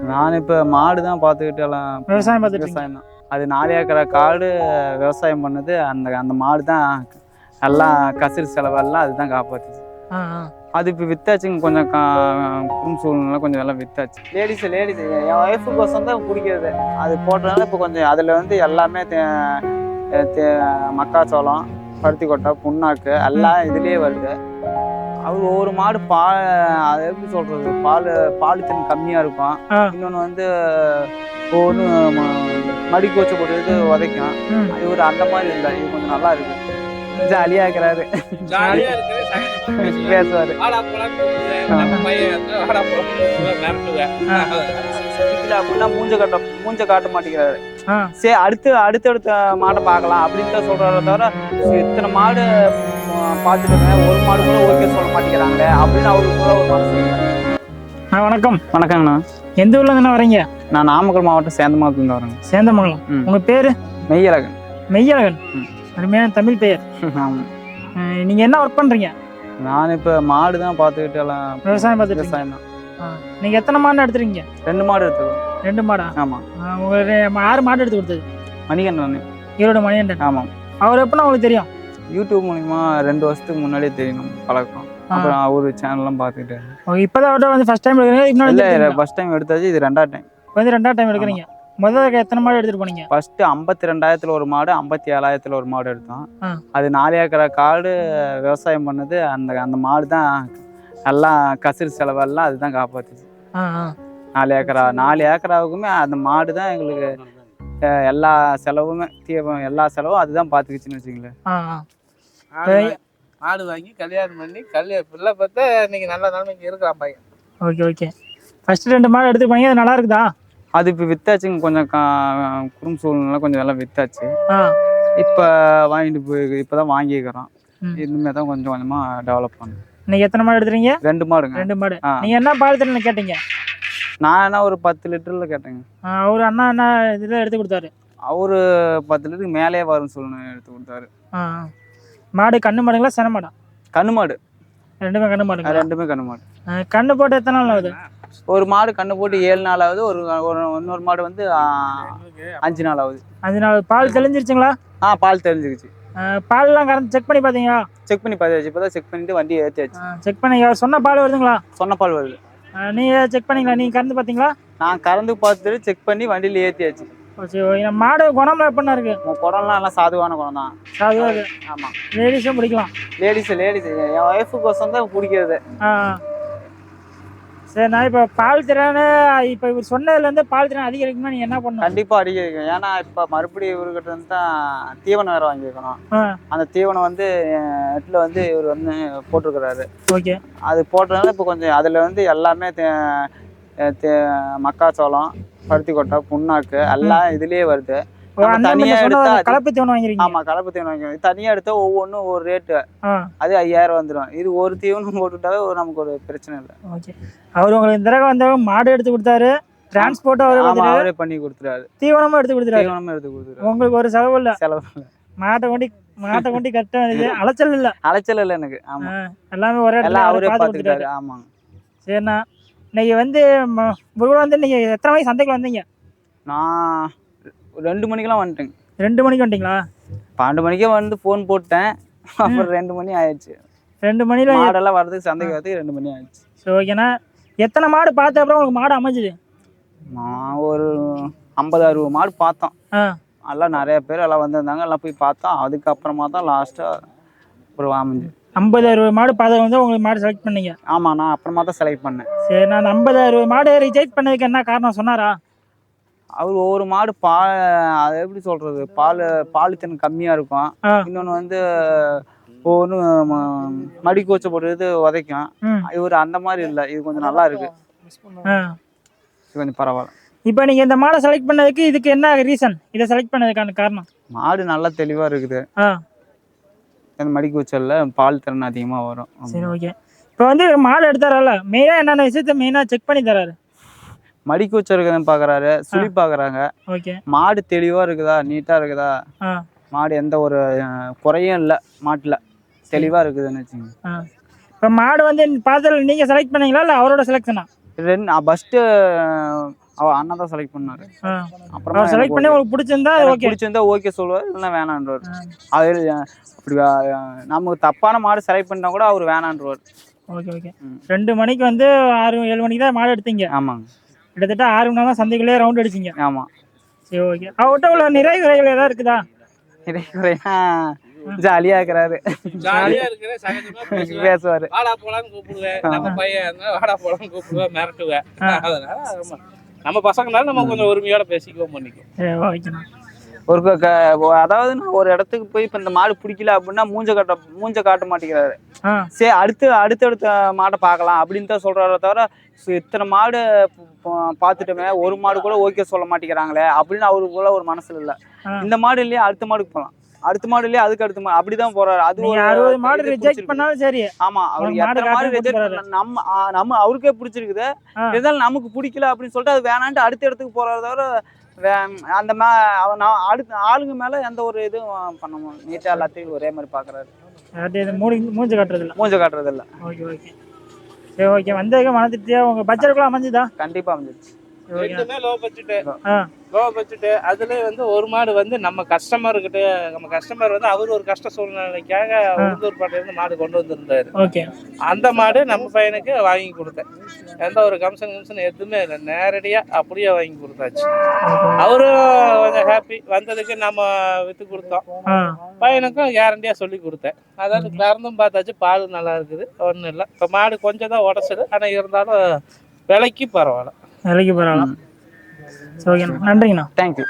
நான் இப்போ மாடு தான் பார்த்துக்கிட்டு எல்லாம் விவசாயம் பார்த்துட்டு விவசாயம் தான். அது 4 ஏக்கரை காடு விவசாயம் பண்ணது அந்த அந்த மாடு தான் எல்லாம் கசிறு செலவெல்லாம் அதுதான் காப்பாற்றுச்சு. அது இப்போ வித்தாச்சுங்க, கொஞ்சம் குடும்ப சூழ்நிலை கொஞ்சம் எல்லாம் வித்தாச்சு. லேடிஸ் என் ஒய்ஃபுக்கோசம் தான் பிடிக்கிறது. அது போட்டதுனால இப்போ கொஞ்சம் அதில் வந்து எல்லாமே மக்காச்சோளம், பருத்தி கொட்டை, புண்ணாக்கு எல்லாம் இதுலேயே வருது. அது ஒவ்வொரு மாடு அது எப்படி சொல்றது, பாலித்தன் கம்மியாக இருக்கும். இன்னொன்று வந்து ஒவ்வொன்று மடிக்கு வச்ச போட்டு உதைக்கும். இது அந்த மாதிரி இல்லை, இது கொஞ்சம் நல்லா இருக்கு. ஜாலியா இருக்கிறாரு, பேசுவாரு. அப்படின்னா மூஞ்ச காட்ட மாட்டேங்கிறாரு. சரி அடுத்த மாடை பார்க்கலாம் அப்படின்னு தான் சொல்றாரு தவிர, இத்தனை மாடு பார்த்துட்டு ஒரு மாடு கூட ஓகே சொல்ல மாட்டேங்கிறாங்களே அப்படின்னு அவருக்குள்ள ஒரு மனசு இல்லை. வணக்கம். வணக்கங்கண்ணா. எந்த ஊர்ல இருந்து வரீங்க? நான் நாமக்கல் மாவட்டம் சேந்தமங்கலத்துல வரேங்க. சேந்தமங்கலம். உங்க பேரு? மெய்யழகன். மெய்யழகன், அருமையான தமிழ் பெயர். நீங்க என்ன ஒர்க் பண்றீங்க? நான் இப்ப மாடு தான் பார்த்துக்கிட்டு எல்லாம் விவசாயம் பார்த்துட்டு விவசாயம் தான். நீங்க எத்தனை மாடு எடுத்துறீங்க? 2 மாடு எடுத்துக்கோம். 2 மாடா? ஆமா. உங்களுக்கு 6 மாடு எடுத்து கொடுத்தது மணிகண்டன். ஈரோடு மணிகண்டன். ஆமா. அவர் எப்படின்னா உங்களுக்கு தெரியும்? யூடியூப் மூலியமா 2 வருஷத்துக்கு முன்னாடியே தெரியும், பழக்கம். அப்புறம் அவரு சேனல்லாம் பார்த்துக்கிட்டு. இப்பதான் அவர்கிட்ட வந்து ஃபர்ஸ்ட் டைம் எடுக்கிறீங்க? இல்ல, ஃபர்ஸ்ட் டைம் எடுத்தாச்சு, இது 2ஆவது டைம். வந்து 2ஆவது டைம் எடுக்கிறீங்க. முதல்ல எத்தனை மாடு எடுத்துட்டு போனீங்க? ஃபர்ஸ்ட் 52,000 ஒரு மாடு, 57,000 ஒரு மாடு எடுத்தோம். அது 4 ஏக்கரை காடு விவசாயம் பண்ணது அந்த அந்த மாடு தான் எல்லாம் கசிறு செலவெல்லாம் அதுதான் காப்பாத்துச்சு. 4 ஏக்கராவுக்குமே அந்த மாடு தான் எங்களுக்கு எல்லா செலவுமே, எல்லா செலவும் அதுதான் பார்த்துக்கிச்சுன்னு வச்சுங்களேன். மாடு வாங்கி கல்யாணம் பண்ணி பிள்ளை பார்த்தா இன்னைக்கு நல்ல நிலைமைக்கு இருக்கிறான் பையன். Okay okay. ஃபர்ஸ்ட் 2 மாடு எடுத்து போனீங்க, அது நல்லா இருக்குதா? அது இப்போ வித்தாச்சுங்க, கொஞ்சம் குடும்ப சூழ்நிலை கொஞ்சம் எல்லாம் வித்தாச்சு. இப்போ வாங்கிட்டு போய் இப்போதான் வாங்கிக்கிறோம். இனிமே தான் கொஞ்சம் கொஞ்சமா டெவலப் பண்ணும். நீங்க எத்தனை மாடு எடுத்துறீங்க? 2 மாடுங்க. 2 மாடு. நீங்க என்ன பால் தரல கேட்டீங்க? நான் என்ன ஒரு 10 லிட்டர்ல கேட்டேங்க. அவரு அண்ணா என்ன இதுல எடுத்து கொடுத்தாரு? அவரு 10 லிட்டருக்கு மேலே வரும்னு சொல்லணும் எடுத்து கொடுத்தாரு. மாடு கண்ணு மாடுங்களா சென மாடா? கண்ணு மாடு. 2மே கண்ணு மாடு. 2மே கண்ணு மாடு. கண்ணு போட்டு எத்தனை நாள் ஆகுது? ஒரு மாடு கண்ணு போட்டு 7 நாள் ஆகுது. இன்னொரு மாடு வந்து 5 நாள் ஆகுது. 5 நாள். பால் தெளிஞ்சிருச்சுங்களா? பால் தெரிஞ்சுக்கிச்சு. பால்லாம் கறந்து செக் பண்ணி பார்த்தீங்களா? செக் பண்ணி பார்த்தாச்சு. இப்போதான் செக் பண்ணிட்டு வண்டியை ஏற்றியாச்சு. செக் பண்ணி சொன்ன பால் வருதுங்களா? சொன்ன பால் வருது. நீங்க செக் பண்ணீங்களா? நீங்க கறந்து பார்த்தீங்களா? நான் கறந்து பார்த்துட்டு செக் பண்ணி வண்டியில் ஏற்றியாச்சு. மாடு குணம்லாம் எப்படின்னா இருக்கு? குடம்லாம் எல்லாம் சாதுவான குடம் தான். சாதுவா இருக்கு. ஆமா. லேடிஸும் பிடிக்கலாம். லேடிஸ் என் ஒய்ஃபுக்கோசம் தான் பிடிக்கிறது. சரி, நான் இப்போ பால் திறன் இப்போ இவர் சொன்னதுலேருந்து பால் திறன் அதிகரிக்கணும்னா நீங்கள் என்ன பண்ணணும்? கண்டிப்பாக அதிகரிக்கும். ஏன்னா இப்போ மறுபடியும் இவர்கிட்ட வந்து தான் தீவனம் வேறு வாங்கியிருக்கணும். அந்த தீவனம் வந்து நெட்டில் வந்து இவர் வந்து போட்டிருக்கிறாரு. ஓகே. அது போட்டதுனால இப்போ கொஞ்சம் அதில் வந்து எல்லாமே மக்காச்சோளம், பருத்தி கொட்டை, புண்ணாக்கு எல்லாம் இதுலேயே வருது. தனியா எடுத்தா கலப்பு தீவனம் வாங்கிருக்கீங்க? ஆமா, கலப்பு தீவனம் வாங்கிருக்கோம். தனியா எடுத்தா ஒவ்வொன்றும் ஒரு ரேட்டு. அது 5000 வந்துடும். இது ஒரு தீவனம் போட்டுட்டாவே நமக்கு ஒரு பிரச்சனை இல்லை. ஓகே. அவர் உங்களுக்கு இந்த தடவை வந்தவங்க மாடு எடுத்து கொடுத்தாரு, டிரான்ஸ்போர்ட் அவரே பண்ணி கொடுத்துறாரு, தீவனமும் எடுத்து கொடுத்துறாரு. உங்களுக்கு ஒரு செலவு இல்லை. மாட்டை கொண்டு கரெக்டா அலைச்சல் இல்லை. அலைச்சல் இல்லை எனக்கு. ஆமா, எல்லாமே ஒரே அவரே பார்த்துக்கிட்டாரு. ஆமாங்க. சரிண்ணா, இன்னைக்கு வந்து நீங்க எத்தனை மணிக்கு சந்தைக்கு வந்தீங்க? நான் 2 மணிக்கெல்லாம் வந்துட்டேங்க. 2 மணிக்கு வந்துட்டீங்களா? 12 மணிக்கே வந்து ஃபோன் போட்டேன். அப்புறம் 2 மணி ஆயிடுச்சு. 2 மணில மாடெல்லாம் வரதுக்கு சந்தைக்கு வரதுக்கு 2 மணி ஆயிடுச்சு. ஸோ ஓகேண்ணா, எத்தனை மாடு பார்த்த அப்புறம் உங்களுக்கு மாடு அமைஞ்சுது? நான் ஒரு 50-60 மாடு பார்த்தோம். எல்லாம் நிறைய பேர் எல்லாம் வந்திருந்தாங்க. எல்லாம் போய் பார்த்தோம். அதுக்கப்புறமா தான் லாஸ்ட்டாக ஒரு அமைஞ்சு 50-60 மாடு பார்த்து வந்து உங்களுக்கு மாடு செலக்ட் பண்ணீங்க? ஆமாம், நான் அப்புறமா தான் செலக்ட் பண்ணேன். சரி, நான் 50-60 மாடு ரிஜெக்ட் பண்ணதுக்கு என்ன காரணம் சொன்னாரா? அவர் ஒவ்வொரு மாடு அதை எப்படி சொல்றது, பாலித்தன் கம்மியா இருக்கும். இன்னொன்று வந்து ஒவ்வொன்று மடிக்கு வச்ச போட்டு உதைக்கும். இவர் அந்த மாதிரி இல்லை, இது கொஞ்சம் நல்லா இருக்கு. இது கொஞ்சம் பரவாயில்ல. இப்போ நீங்க இந்த மாடை செலக்ட் பண்ணதுக்கு இதுக்கு என்ன ரீசன்? இதை செலக்ட் பண்ணதுக்கான காரணம்? மாடு நல்லா தெளிவா இருக்குது. அந்த மடிக்கு வச்சல்ல பால் திறன் அதிகமா வரும். சரி, ஓகே. இப்போ வந்து மாடு எடுத்தாரல்ல, மெயினா என்னென்ன விஷயத்த மெயினா செக் பண்ணி தராரு? மடிக்கு வச்சிருக்குதுன்னு பாக்குறாரு, சுழி பாக்குறாங்க. மாடு தெளிவா இருக்குதா, நீட்டா இருக்குதா, மாடு எந்த ஒரு குறையும் இல்லை, மாட்டுல தெளிவா இருக்குதுன்னு வச்சுங்க. இப்போ மாடு வந்து பார்த்ததுல நீங்க செலக்ட் பண்ணீங்களா இல்லை அவரோட செலக்ஷனா? ஃபர்ஸ்ட் அண்ணன் தான் செலக்ட் பண்ணாரு. ஆ. அப்புறமா அவர் செலக்ட் பண்ணி உங்களுக்கு பிடிச்சிருந்தா அது ஓகே. பிடிச்சிருந்தா ஓகே சொல்லுவார், இல்லைன்னா வேணான்றவர். அது அப்படி நமக்கு தப்பான மாடு செலக்ட் பண்ணா கூட அவர் வேணான்றவர். Okay okay. 2 மணிக்கு வந்து 6-7 மணிக்கு தான் மாடு எடுத்தீங்க. ஆமாங்க. கிட்டத்தட்ட 6 மணி நேரம் சந்தைக்குள்ளே ரவுண்ட் அடிச்சிங்க. ஆமா. சரி ஓகே. அவர்கிட்ட உள்ள நிறை குறைகள் ஏதாவது இருக்குதா? நிறை குறைனா ஜாலியா இருக்கிறாரு, ஜாலியா இருக்கிற சகஜமா பேசுவாரு. வாடா போலான்னு கூப்பிடுவேன். நம்ம பையன் வாடா போலான்னு கூப்பிடுவேன், மிரட்டுவேன். அதனால நம்ம பசங்கனால நம்ம கொஞ்சம் உரிமையோட பேசிக்குவோம், பண்ணிக்குவோம். ஓகேண்ணா. ஒரு அதாவது நான் ஒரு இடத்துக்கு போய் இப்ப இந்த மாடு பிடிக்கல அப்படின்னா மூஞ்ச காட்ட மாட்டேங்கிறாரு. சரி அடுத்தடுத்த மாடை பார்க்கலாம் அப்படின்னு தான் சொல்றாரு தவிர, இத்தனை மாடு பார்த்துட்டோமே ஒரு மாடு கூட ஓகே சொல்ல மாட்டேங்கிறாங்களே அப்படின்னு அவரு போல ஒரு மனசுல இல்ல. இந்த மாடு இல்லையா அடுத்த மாடுக்கு போகலாம், அடுத்த மாடு இல்லையா அதுக்கு அடுத்த மாடு, அப்படிதான் போறாரு. அது 60 மாடு ரிஜெக்ட் பண்ணாலும் சரி. ஆமா, அவருக்கு எத்தனை மாடு ரிஜெக்ட் பண்ண நம்ம அவருக்கே பிடிச்சிருக்குது, இருந்தாலும் நமக்கு பிடிக்கல அப்படின்னு சொல்லிட்டு அது வேணான்ட்டு அடுத்த இடத்துக்கு போறாரு தவிர அந்த அடுத்த ஆளுங்க மேல எந்த ஒரு இதுவும் பண்ண நீட்டா எல்லாத்தையும் ஒரே மாதிரி பாக்குறாரு. மூஞ்ச காட்டுறது இல்ல. Okay okay. சரி ஓகே. வந்ததுக்கு மன திருப்தியா உங்க பட்ஜெட்டுக்குள்ள அமைஞ்சுதா? கண்டிப்பா அமைஞ்சிருச்சு. ரெண்டுமே லோ பட்ஜெட். அதுல வந்து ஒரு மாடு வந்து நம்ம கஸ்டமர் வந்து அவர் ஒரு கஷ்ட சூழ்நிலைக்காக உளுந்தூர்பேட்டையில இருந்து மாடு கொண்டு வந்திருந்தாரு. ஓகே. அந்த மாடு நம்ம பையனுக்கு வாங்கி கொடுத்தேன். எந்த ஒரு கமிஷன் எதுவுமே இல்லை, நேரடியா அப்படியே வாங்கி கொடுத்தாச்சு. அவரும் கொஞ்சம் ஹாப்பி. வந்ததுக்கு நம்ம வித்து கொடுத்தோம், பையனுக்கும் கேரண்டியா சொல்லி கொடுத்தேன். அதாவது கறந்தும் பார்த்தாச்சு, பால் நல்லா இருக்குது, ஒன்றும் இல்லை. இப்போ மாடு கொஞ்சம் தான் உடச்சது, ஆனால் இருந்தாலும் விலைக்கு பரவாயில்ல. நன்றிங்கண்ணா. தேங்க்யூ.